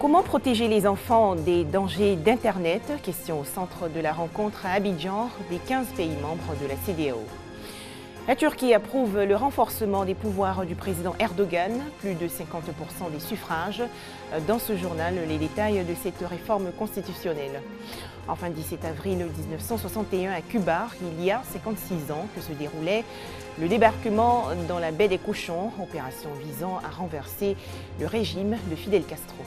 Comment protéger les enfants des dangers d'Internet? Question au centre de la rencontre à Abidjan des 15 pays membres de la CEDEAO. La Turquie approuve le renforcement des pouvoirs du président Erdogan, plus de 50% des suffrages. Dans ce journal, les détails de cette réforme constitutionnelle. Enfin, 17 avril 1961 à Cuba, il y a 56 ans que se déroulait le débarquement dans la baie des Cochons, opération visant à renverser le régime de Fidel Castro.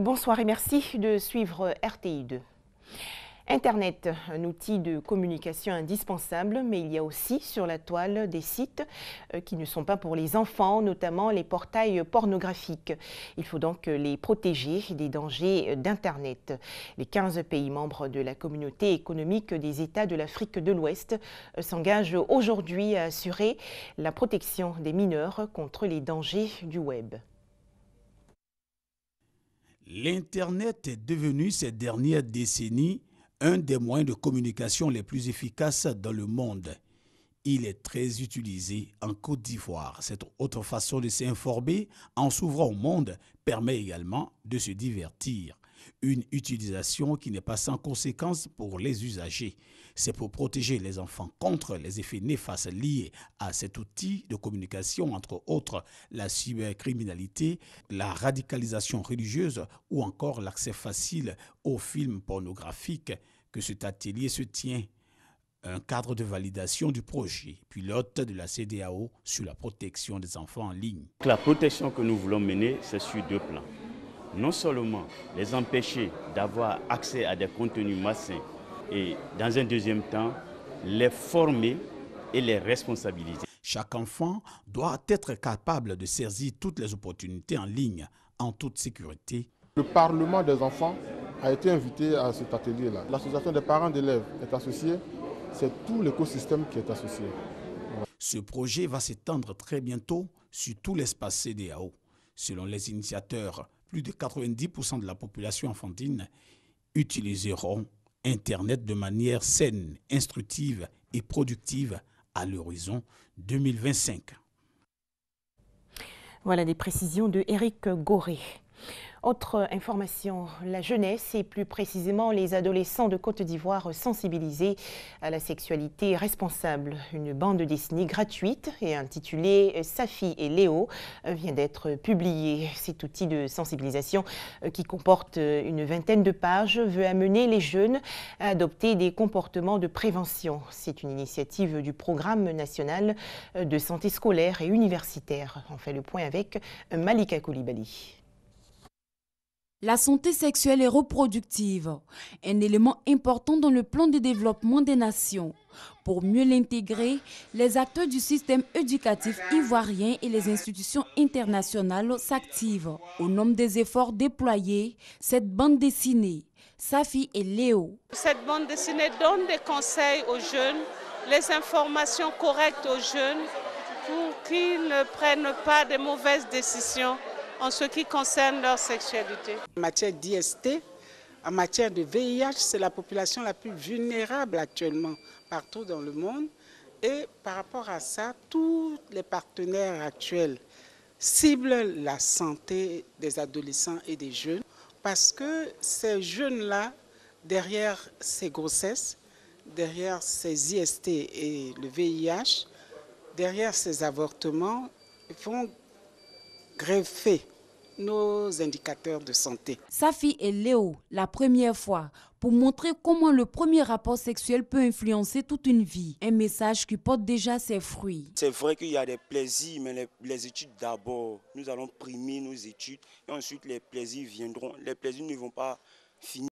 Bonsoir et merci de suivre RTI2. Internet, un outil de communication indispensable, mais il y a aussi sur la toile des sites qui ne sont pas pour les enfants, notamment les portails pornographiques. Il faut donc les protéger des dangers d'Internet. Les 15 pays membres de la communauté économique des États de l'Afrique de l'Ouest s'engagent aujourd'hui à assurer la protection des mineurs contre les dangers du web. L'Internet est devenu ces dernières décennies un des moyens de communication les plus efficaces dans le monde. Il est très utilisé en Côte d'Ivoire. Cette autre façon de s'informer en s'ouvrant au monde permet également de se divertir. Une utilisation qui n'est pas sans conséquences pour les usagers. C'est pour protéger les enfants contre les effets néfastes liés à cet outil de communication, entre autres la cybercriminalité, la radicalisation religieuse ou encore l'accès facile aux films pornographiques, que cet atelier se tient. Un cadre de validation du projet pilote de la CEDEAO sur la protection des enfants en ligne. La protection que nous voulons mener, c'est sur deux plans. Non seulement les empêcher d'avoir accès à des contenus malsains et dans un deuxième temps, les former et les responsabiliser. Chaque enfant doit être capable de saisir toutes les opportunités en ligne en toute sécurité. Le Parlement des enfants a été invité à cet atelier-là. L'association des parents d'élèves est associée, c'est tout l'écosystème qui est associé. Ce projet va s'étendre très bientôt sur tout l'espace CEDEAO. Selon les initiateurs, plus de 90% de la population enfantine utiliseront Internet de manière saine, instructive et productive à l'horizon 2025. Voilà des précisions de Éric Goré. Autre information, la jeunesse et plus précisément les adolescents de Côte d'Ivoire sensibilisés à la sexualité responsable. Une bande dessinée gratuite et intitulée Safi et Léo vient d'être publiée. Cet outil de sensibilisation qui comporte une vingtaine de pages veut amener les jeunes à adopter des comportements de prévention. C'est une initiative du Programme national de santé scolaire et universitaire. On fait le point avec Malika Koulibaly. La santé sexuelle et reproductive, un élément important dans le plan de développement des nations. Pour mieux l'intégrer, les acteurs du système éducatif ivoirien et les institutions internationales s'activent. Au nombre des efforts déployés, cette bande dessinée, Safi et Léo. Cette bande dessinée donne des conseils aux jeunes, les informations correctes aux jeunes pour qu'ils ne prennent pas de mauvaises décisions en ce qui concerne leur sexualité. En matière d'IST, en matière de VIH, c'est la population la plus vulnérable actuellement partout dans le monde. Et par rapport à ça, tous les partenaires actuels ciblent la santé des adolescents et des jeunes parce que ces jeunes-là, derrière ces grossesses, derrière ces IST et le VIH, derrière ces avortements, ils vont greffer nos indicateurs de santé. Safi et Léo, la première fois, pour montrer comment le premier rapport sexuel peut influencer toute une vie. Un message qui porte déjà ses fruits. C'est vrai qu'il y a des plaisirs, mais les études d'abord. Nous allons primer nos études et ensuite les plaisirs viendront. Les plaisirs ne vont pas finir.